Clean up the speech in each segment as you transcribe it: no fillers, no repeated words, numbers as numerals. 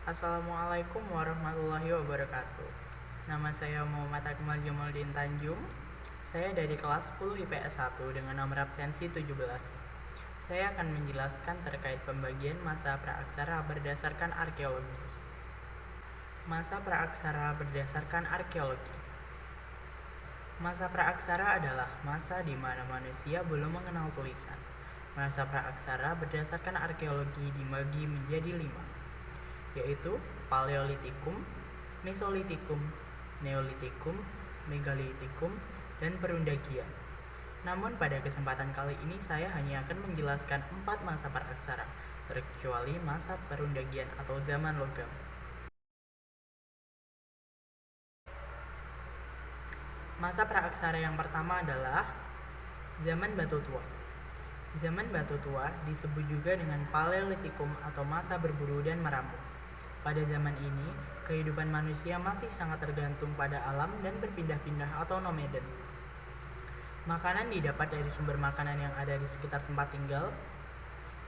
Assalamualaikum warahmatullahi wabarakatuh. Nama saya Muhammad Akmal Jamaldin Tanjung. Saya dari kelas 10 IPS 1 dengan nomor absensi 17. Saya akan menjelaskan terkait pembagian masa praaksara berdasarkan arkeologi. Masa praaksara berdasarkan arkeologi. Masa praaksara adalah masa di mana manusia belum mengenal tulisan. Masa praaksara berdasarkan arkeologi dibagi menjadi 5, yaitu Paleolitikum, Mesolitikum, Neolitikum, Megalitikum, dan Perundagian. Namun pada kesempatan kali ini saya hanya akan menjelaskan 4 masa praaksara, terkecuali masa Perundagian atau zaman logam. Masa praaksara yang pertama adalah zaman Batu Tua. Zaman Batu Tua disebut juga dengan Paleolitikum atau masa berburu dan meramu. Pada zaman ini, kehidupan manusia masih sangat tergantung pada alam dan berpindah-pindah atau nomaden. Makanan didapat dari sumber makanan yang ada di sekitar tempat tinggal.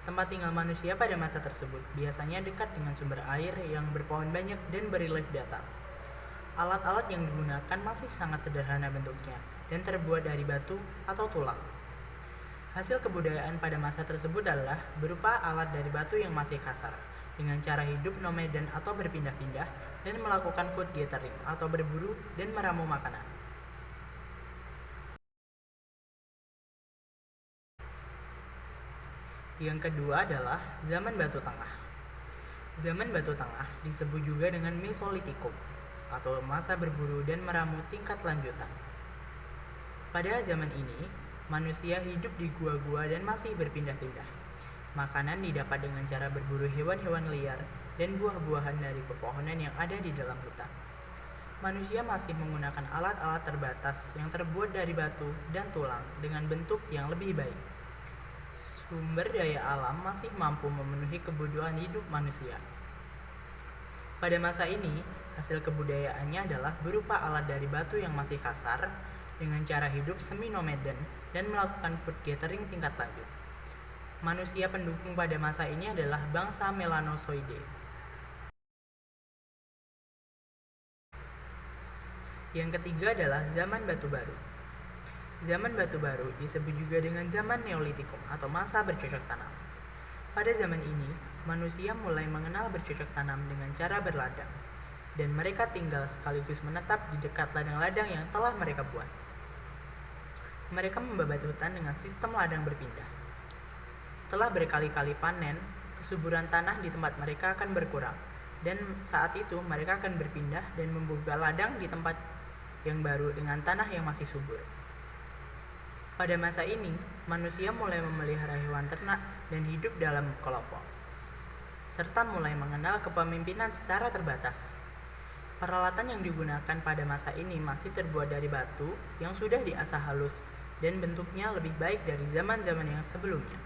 Tempat tinggal manusia pada masa tersebut biasanya dekat dengan sumber air yang berpohon banyak dan berelief datar. Alat-alat yang digunakan masih sangat sederhana bentuknya dan terbuat dari batu atau tulang. Hasil kebudayaan pada masa tersebut adalah berupa alat dari batu yang masih kasar, dengan cara hidup nomaden atau berpindah-pindah, dan melakukan food gathering atau berburu dan meramu makanan. Yang kedua adalah zaman Batu Tengah. Zaman Batu Tengah disebut juga dengan Mesolitikum atau masa berburu dan meramu tingkat lanjutan. Pada zaman ini, manusia hidup di gua-gua dan masih berpindah-pindah. Makanan didapat dengan cara berburu hewan-hewan liar dan buah-buahan dari pepohonan yang ada di dalam hutan. Manusia masih menggunakan alat-alat terbatas yang terbuat dari batu dan tulang dengan bentuk yang lebih baik. Sumber daya alam masih mampu memenuhi kebutuhan hidup manusia. Pada masa ini, hasil kebudayaannya adalah berupa alat dari batu yang masih kasar dengan cara hidup semi-nomaden dan melakukan food gathering tingkat lanjut. Manusia pendukung pada masa ini adalah bangsa Melanosoide. Yang ketiga adalah zaman Batu Baru. Zaman Batu Baru disebut juga dengan zaman Neolitikum atau masa bercocok tanam. Pada zaman ini, manusia mulai mengenal bercocok tanam dengan cara berladang, dan mereka tinggal sekaligus menetap di dekat ladang-ladang yang telah mereka buat. Mereka membabat hutan dengan sistem ladang berpindah. Setelah berkali-kali panen, kesuburan tanah di tempat mereka akan berkurang, dan saat itu mereka akan berpindah dan membuka ladang di tempat yang baru dengan tanah yang masih subur. Pada masa ini, manusia mulai memelihara hewan ternak dan hidup dalam kelompok, serta mulai mengenal kepemimpinan secara terbatas. Peralatan yang digunakan pada masa ini masih terbuat dari batu yang sudah diasah halus dan bentuknya lebih baik dari zaman-zaman yang sebelumnya.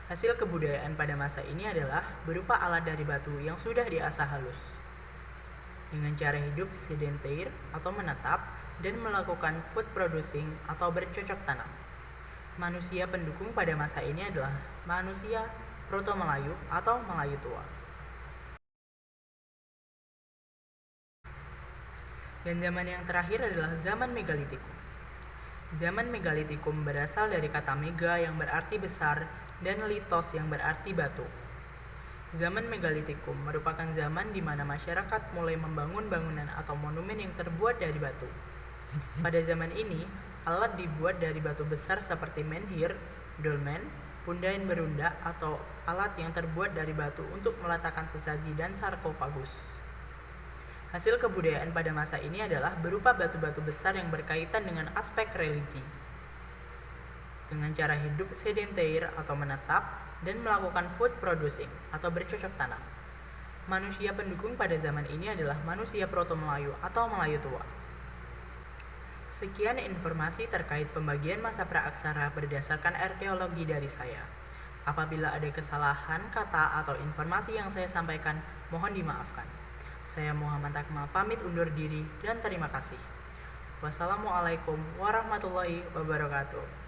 Hasil kebudayaan pada masa ini adalah berupa alat dari batu yang sudah diasah halus, dengan cara hidup sedentary atau menetap dan melakukan food producing atau bercocok tanam. Manusia pendukung pada masa ini adalah manusia Proto-Melayu atau Melayu tua. Dan zaman yang terakhir adalah zaman Megalitikum. Zaman Megalitikum berasal dari kata mega yang berarti besar dan litos yang berarti batu. Zaman Megalitikum merupakan zaman di mana masyarakat mulai membangun bangunan atau monumen yang terbuat dari batu. Pada zaman ini, alat dibuat dari batu besar seperti menhir, dolmen, pundain berunda, atau alat yang terbuat dari batu untuk meletakkan sesaji dan sarkofagus. Hasil kebudayaan pada masa ini adalah berupa batu-batu besar yang berkaitan dengan aspek religi, dengan cara hidup sedentary atau menetap dan melakukan food producing atau bercocok tanam. Manusia pendukung pada zaman ini adalah manusia Proto-Melayu atau Melayu tua. Sekian informasi terkait pembagian masa praaksara berdasarkan arkeologi dari saya. Apabila ada kesalahan kata atau informasi yang saya sampaikan, mohon dimaafkan. Saya Muhammad Akmal pamit undur diri dan terima kasih. Wassalamualaikum warahmatullahi wabarakatuh.